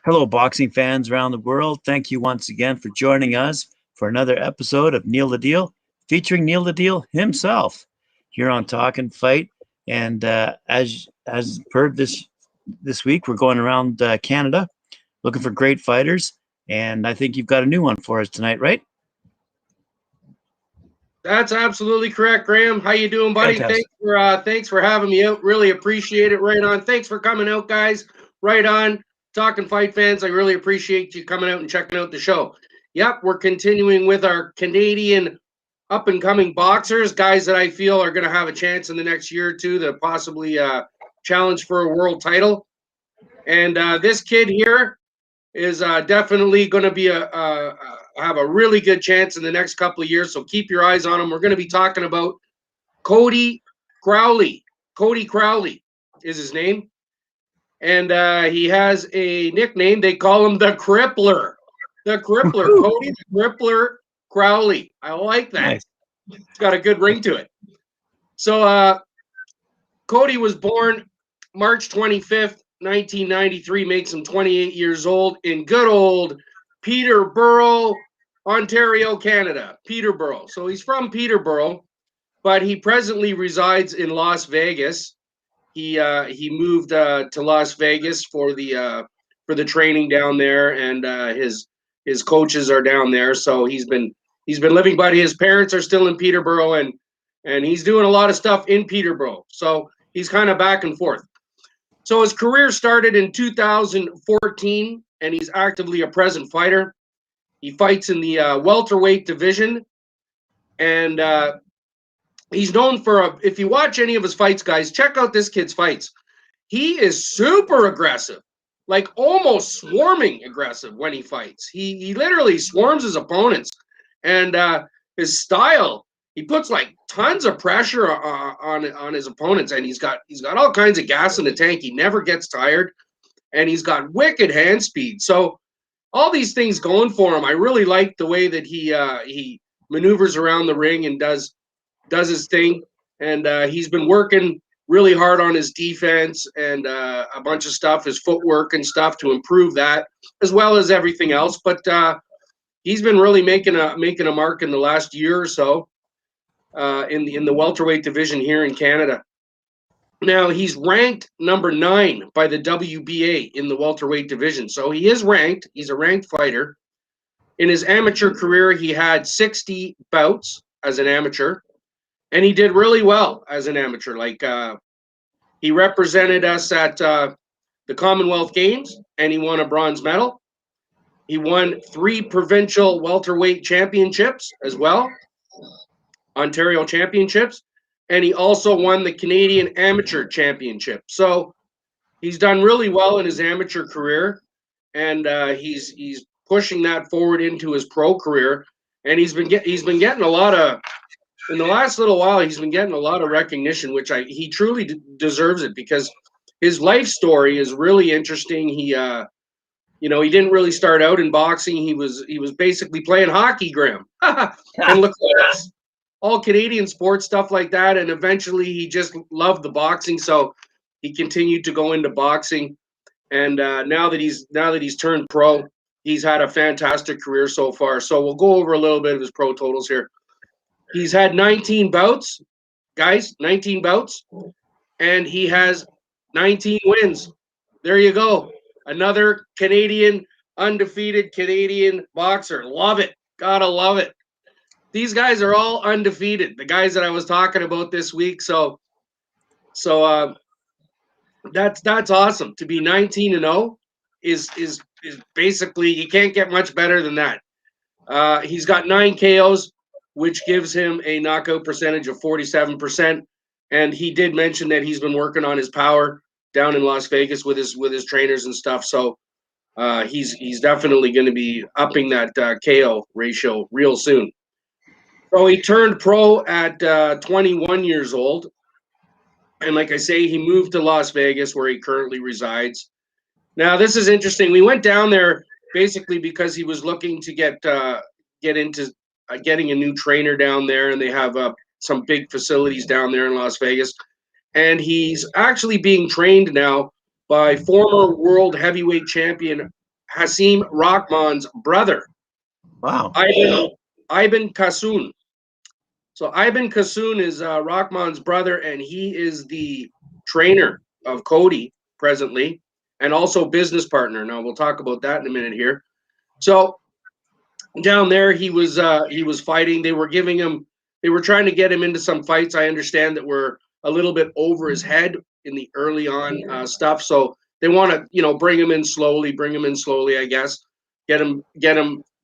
Hello, boxing fans around the world. Thank you once again for joining us for another episode of Neil the Deal, featuring Neil the Deal himself here on Talkin Fight. And as per this week, we're going around Canada looking for great fighters. And I think you've got a new one for us tonight, right? That's absolutely correct, Graham. How you doing, buddy? Fantastic. Thanks for having me out. Really appreciate it. Right on. Thanks for coming out, guys. Right on. Talking Fight fans, I really appreciate you coming out and checking out the show. Yep, we're continuing with our Canadian up and coming boxers, guys that I feel are going to have a chance in the next year or two to possibly challenge for a world title. And this kid here is definitely going to be have a really good chance in the next couple of years. So keep your eyes on him. We're going to be talking about Cody Crowley. Cody Crowley is his name, and he has a nickname. They call him the Crippler. The Crippler, Cody the Crippler Crowley. I like that. Nice. It's got a good ring to it. So Cody was born March 25th, 1993, makes him 28 years old in good old Peterborough, Ontario, Canada. Peterborough. So he's from Peterborough, but he presently resides in Las Vegas. He moved to Las Vegas for the training down there, and his coaches are down there. So he's been living, but his parents are still in Peterborough, and he's doing a lot of stuff in Peterborough. So he's kind of back and forth. So his career started in 2014, and he's actively a present fighter. He fights in the welterweight division, and he's known for if you watch any of his fights, guys, check out this kid's fights. He is super aggressive, like almost swarming aggressive when he fights. He literally swarms his opponents, and his style, he puts like tons of pressure on his opponents, and he's got all kinds of gas in the tank. He never gets tired, and he's got wicked hand speed. So all these things going for him. I really like the way that he maneuvers around the ring and does his thing. And he's been working really hard on his defense and a bunch of stuff, his footwork and stuff to improve that, as well as everything else. But he's been really making a mark in the last year or so. In the welterweight division here in Canada. Now he's ranked number 9 by the WBA in the welterweight division. So he is ranked. He's a ranked fighter. In his amateur career, he had 60 bouts as an amateur, and he did really well as an amateur. Like he represented us at the Commonwealth Games, and he won a bronze medal. He won 3 provincial welterweight championships as well. Ontario championships, and he also won the Canadian Amateur Championship. So he's done really well in his amateur career, and he's pushing that forward into his pro career. And he's been getting a lot of, in the last little while, he's been getting a lot of recognition, which he truly deserves it, because his life story is really interesting. He he didn't really start out in boxing. He was basically playing hockey, Graham. And look at us. All Canadian sports, stuff like that, and eventually he just loved the boxing, so he continued to go into boxing. And now that he's turned pro, he's had a fantastic career so far. So we'll go over a little bit of his pro totals here. He's had 19 bouts, guys, 19 bouts, and he has 19 wins. There you go, another Canadian undefeated Canadian boxer. Love it, gotta love it. These guys are all undefeated, the guys that I was talking about this week. So that's awesome. To be 19-0 is basically, you can't get much better than that. He's got 9 KOs, which gives him a knockout percentage of 47%. And he did mention that he's been working on his power down in Las Vegas with his trainers and stuff. So he's definitely going to be upping that KO ratio real soon. So he turned pro at 21 years old. And like I say, he moved to Las Vegas, where he currently resides. Now, this is interesting. We went down there basically because he was looking to get into getting a new trainer down there, and they have some big facilities down there in Las Vegas. And he's actually being trained now by former world heavyweight champion Hasim Rahman's brother, Wow. Ivan Kassoun. So Ivan Kassoun is Rahman's brother, and he is the trainer of Cody presently, and also business partner. Now we'll talk about that in a minute here. So down there, he was fighting. They were giving him, they were trying to get him into some fights. I understand that were a little bit over his head in the early on stuff. So they want to, bring him in slowly, I guess, get him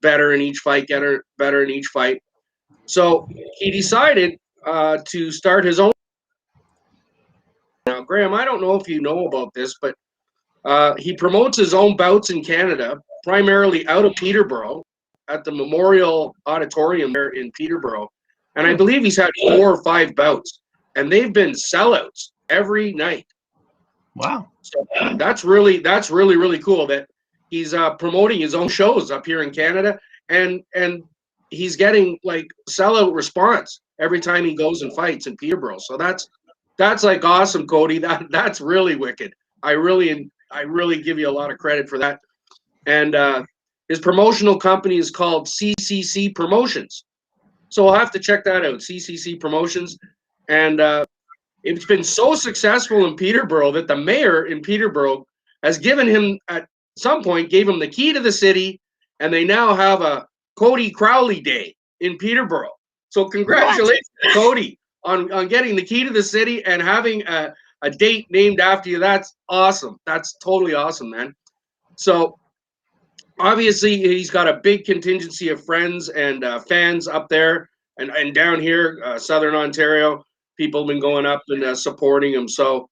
better in each fight, better in each fight. So he decided to start his own. Now, Graham, I don't know if you know about this, but he promotes his own bouts in Canada, primarily out of Peterborough at the Memorial Auditorium there in Peterborough. And I believe he's had 4 or 5 bouts, and they've been sellouts every night. Wow. So that's really cool that he's promoting his own shows up here in Canada, and he's getting like sellout response every time he goes and fights in Peterborough. So that's like awesome, Cody. That's really wicked. I really give you a lot of credit for that. And his promotional company is called CCC Promotions. So we'll have to check that out, CCC Promotions. And it's been so successful in Peterborough that the mayor in Peterborough has given him, at some point, gave him the key to the city, and they now have a Cody Crowley Day in Peterborough. So congratulations, Cody, on getting the key to the city and having a date named after you. That's awesome. That's totally awesome, man. So obviously he's got a big contingency of friends and fans up there and down here, Southern Ontario. People have been going up and supporting him. So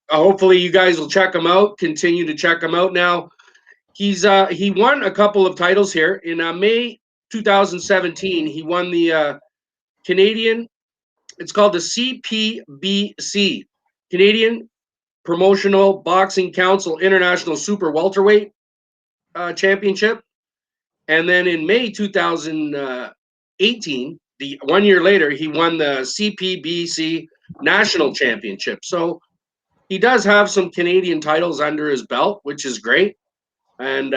hopefully you guys will check him out. Continue to check him out. Now he won a couple of titles here in May 2017. He won the Canadian. It's called the CPBC, Canadian Promotional Boxing Council International Super Welterweight Championship. And then in May 2018, the 1 year later, he won the CPBC National Championship. So he does have some Canadian titles under his belt, which is great. And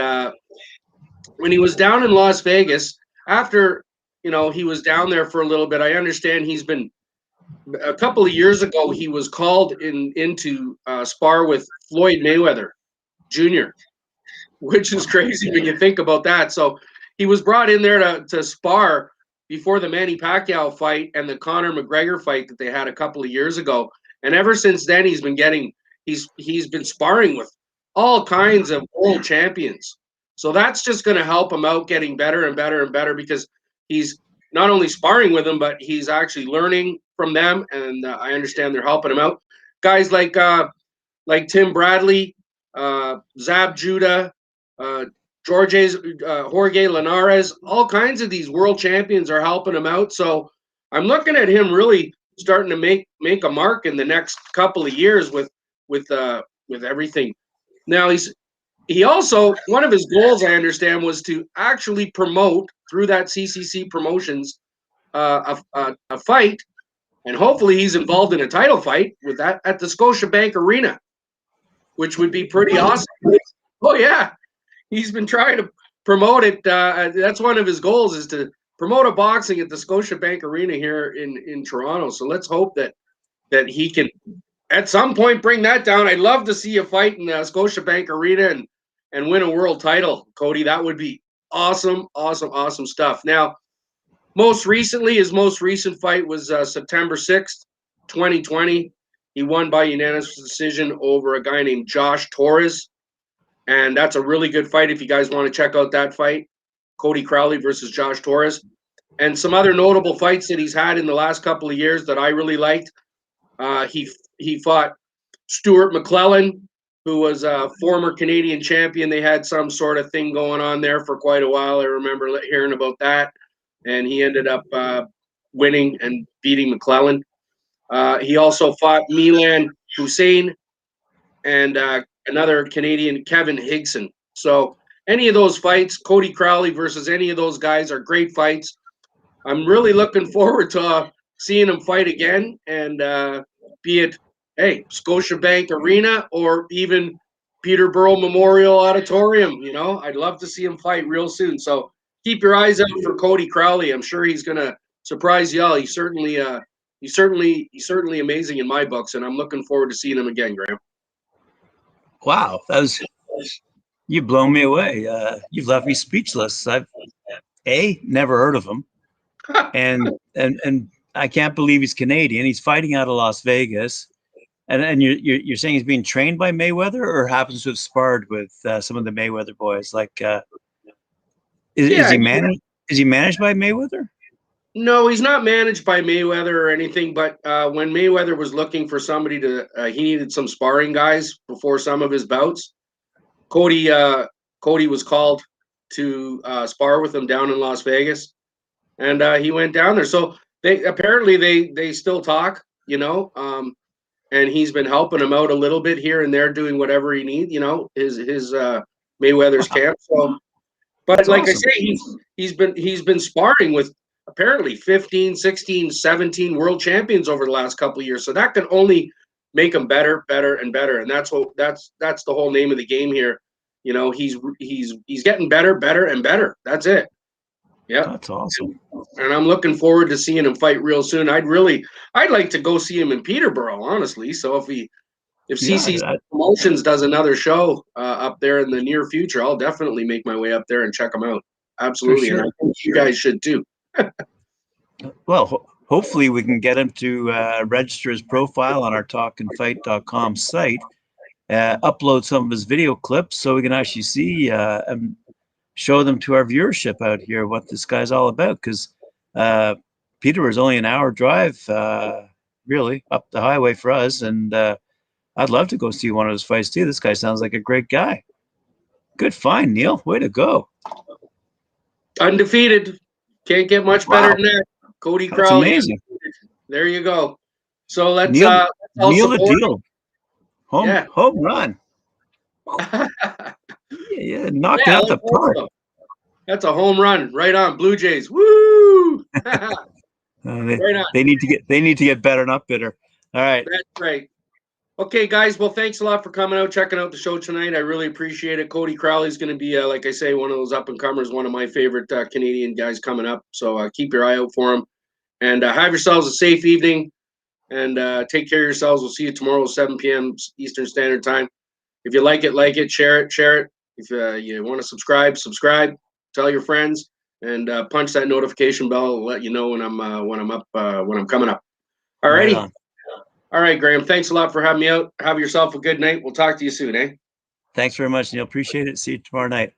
when he was down in Las Vegas, after he was down there for a little bit, I understand he's been a couple of years ago. He was called into spar with Floyd Mayweather Jr., which is crazy when you think about that. So he was brought in there to spar before the Manny Pacquiao fight and the Conor McGregor fight that they had a couple of years ago. And ever since then, he's been sparring with all kinds of world champions. So that's just going to help him out getting better and better and better, because he's not only sparring with them, but he's actually learning from them. And I understand they're helping him out. Guys like Tim Bradley, Zab Judah, Jorge Linares, all kinds of these world champions are helping him out. So I'm looking at him really starting to make a mark in the next couple of years with everything. Now he also, one of his goals, I understand, was to actually promote through that CCC Promotions a fight, and hopefully he's involved in a title fight with that at the Scotiabank Arena, which would be pretty awesome. Oh yeah, he's been trying to promote it. That's one of his goals, is to promote a boxing at the Scotiabank Arena here in Toronto. So let's hope that he can at some point bring that down. I'd love to see a fight in the Scotiabank Arena and win a world title, Cody. That would be awesome, awesome, awesome stuff. Now, his most recent fight was September 6th, 2020. He won by unanimous decision over a guy named Josh Torres. And that's a really good fight if you guys want to check out that fight. Cody Crowley versus Josh Torres. And some other notable fights that he's had in the last couple of years that I really liked. He fought Stuart McClellan, who was a former Canadian champion. They had some sort of thing going on there for quite a while. I remember hearing about that. And he ended up winning and beating McClellan. He also fought Milan Hussein and another Canadian, Kevin Higson. So any of those fights, Cody Crowley versus any of those guys, are great fights. I'm really looking forward to seeing him fight again, and be it Scotiabank Arena or even Peterborough Memorial Auditorium. You know, I'd love to see him fight real soon. So keep your eyes out for Cody Crowley. I'm sure he's gonna surprise y'all. He's certainly amazing in my books, and I'm looking forward to seeing him again, Graham. Wow, you've blown me away. You've left me speechless. I've never heard of him, and I can't believe he's Canadian. He's fighting out of Las Vegas, and you're saying he's being trained by Mayweather, or happens to have sparred with some of the Mayweather boys. Like, is he managed? Is he managed by Mayweather? No, he's not managed by Mayweather or anything. But when Mayweather was looking for somebody to, he needed some sparring guys before some of his bouts. Cody was called to spar with him down in Las Vegas, and he went down there. So they still talk, you know. And he's been helping him out a little bit here and there, doing whatever he needs, you know, his Mayweather's camp. So, but that's like awesome. I say, he's been sparring with apparently 15, 16, 17 world champions over the last couple of years. So that can only make him better, better, and better. And that's the whole name of the game here. You know, he's getting better, better, and better. That's it. Yeah, that's awesome. And I'm looking forward to seeing him fight real soon. I'd like to go see him in Peterborough, honestly. So if CC Promotions does another show up there in the near future, I'll definitely make my way up there and check him out. Absolutely, sure. And I think you guys should too. Well, hopefully we can get him to register his profile on our talkinfight.com site, upload some of his video clips so we can actually see and show them to our viewership out here what this guy's all about. Because Peterborough is only an hour drive, really, up the highway for us. And I'd love to go see one of his fights too. This guy sounds like a great guy. Good find, Neil. Way to go. Undefeated. Can't get much better than that. Cody Crowley. Amazing. There you go. So let's Neil the deal. Home run. yeah, knocked it out the park. That's a home run. Right on, Blue Jays. Woo! Right on. They need to get better, not bitter. All right. That's right. Okay, guys. Well, thanks a lot for coming out, checking out the show tonight. I really appreciate it. Cody Crowley is going to be, like I say, one of those up-and-comers, one of my favorite Canadian guys coming up. So keep your eye out for him. And have yourselves a safe evening. And take care of yourselves. We'll see you tomorrow at 7 p.m. Eastern Standard Time. If you like it, share it. If you want to subscribe. Tell your friends. And punch that notification bell. I'll let you know when I'm coming up. All righty. Right. All right, Graham. Thanks a lot for having me out. Have yourself a good night. We'll talk to you soon, eh? Thanks very much, Neil. Appreciate it. See you tomorrow night.